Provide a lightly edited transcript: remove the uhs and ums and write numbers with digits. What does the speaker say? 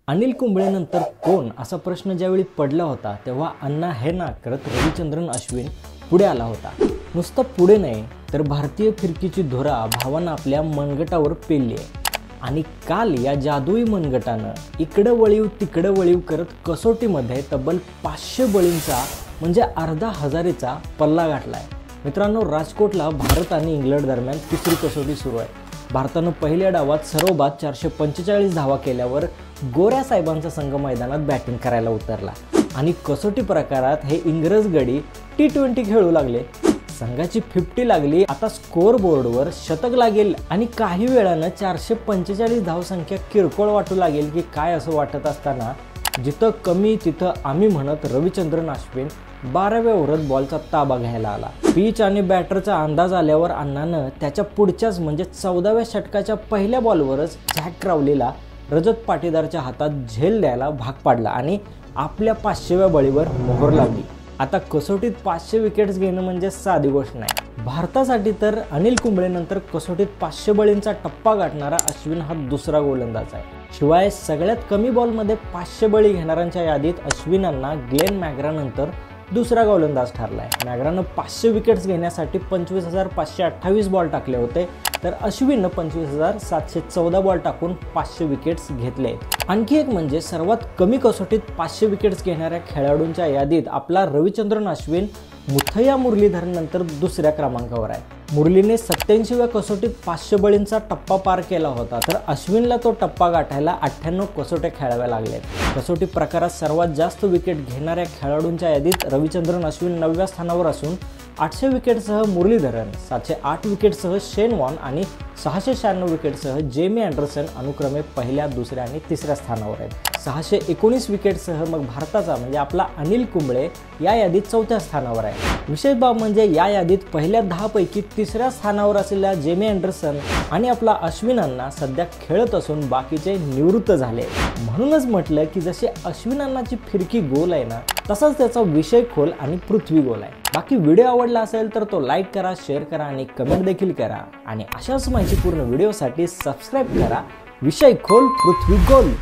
अनिल कुंबळेनंतर कोण असा प्रश्न ज्यावेळी पडला होता तेव्हा अण्णा हे ना करत रविचंद्रन अश्विन पुढे आला होता। नुसतं पुढे नाही तर भारतीय फिरकीची धुरा भावानं आपल्या मनगटावर पेलली आहे आणि काल या जादुई मनगटानं इकडं वळीव तिकडं वळीव करत कसोटीमध्ये तब्बल 500 बळींचा म्हणजे अर्धा हजारीचा पल्ला गाठलाय। मित्रांनो, राजकोटला भारत आणि इंग्लंड दरम्यान तिसरी कसोटी सुरू आहे। भारतानं पहिल्या डावात सर्वबाद 445 धावा केल्यावर गोऱ्या साहेबांचा संघ मैदानात बॅटिंग करायला उतरला आणि कसोटी प्रकारात हे इंग्रज गडी T20 खेळू लागले। संघाची 50 लागली। आता स्कोअर बोर्डवर शतक लागेल आणि काही वेळानं 445 धावसंख्या किरकोळ वाटू लागेल की काय असं वाटत असताना जिथं कमी तिथं आम्ही म्हणत रविचंद्रन अश्विन 12व्या ओव्हरात बॉलचा ताबा घ्यायला आला। पिच आणि बॅटरचा अंदाज आल्यावर अण्णानं त्याच्या पुढच्याच म्हणजे 14व्या षटकाच्या पहिल्या बॉलवरच झॅक क्रावलीला रजत पाटीदारच्या हातात झेल द्यायला भाग पाडला आणि आपल्या 500व्या बळीवर मोहर लावली। आता कसोटीत 500 विकेट्स घेणं म्हणजे साधी गोष्ट नाही। भारतासाठी तर अनिल कुंबळेनंतर कसोटीत 500 बळींचा टप्पा गाठणारा अश्विन हा दुसरा गोलंदाज आहे। शिवाय सगळ्यात कमी बॉलमध्ये 500 बळी घेणाऱ्यांच्या यादीत अश्विनांना ग्लेन मॅग्रानंतर दुसरा गोलंदाज ठरलाय। मॅग्रानं 500 विकेट्स घेण्यासाठी 25,528 बॉल टाकले होते तर अश्विननं 25,714 बॉल टाकून 500 विकेट्स घेतले। आणखी एक म्हणजे सर्वात कमी कसोटीत 500 विकेट्स घेणाऱ्या खेळाडूंच्या यादीत आपला रविचंद्रन अश्विन मुथय्या मुरलीधरन नंतर दुसऱ्या क्रमांकावर आहे। मुरलीने 87व्या कसोटीत 500 बळींचा टप्पा पार केला होता तर अश्विनला तो टप्पा गाठायला 98 कसोट्या खेळाव्या लागल्या। कसोटी प्रकारात सर्वात जास्त विकेट घेणाऱ्या खेळाडूंच्या यादीत रविचंद्रन अश्विन 9व्या स्थानावर असून 800 विकेटसह मुरलीधरन, 708 विकेटसह शेन वॉर्न आणि 696 विकेटसह जेमी अँडरसन अनुक्रमे पहिल्या, दुसऱ्या आणि तिसऱ्या स्थानावर आहेत। 619 विकेटसह मग भारताचा म्हणजे आपला अनिल कुंबळे या यादीत 4थ्या स्थानावर आहे। विशेष बाब म्हणजे या यादीत पहिल्या 10 पैकी 3ऱ्या स्थानावर असलेल्या जेमी अँडरसन आणि आपला अश्विनांना सध्या खेळत असून बाकीचे निवृत्त झाले। म्हणूनच म्हटलं की जसे अश्विनांनाची फिरकी गोल आहे ना तसाच त्याचा विषय खोल आणि पृथ्वी गोल आहे। बाकी व्हिडिओ आवडला असेल तर तो लाईक करा, शेअर करा आणि कमेंट देखील करा आणि अशाच माहितीपूर्ण व्हिडिओसाठी सबस्क्राईब करा। विषय खोल पृथ्वी गोल।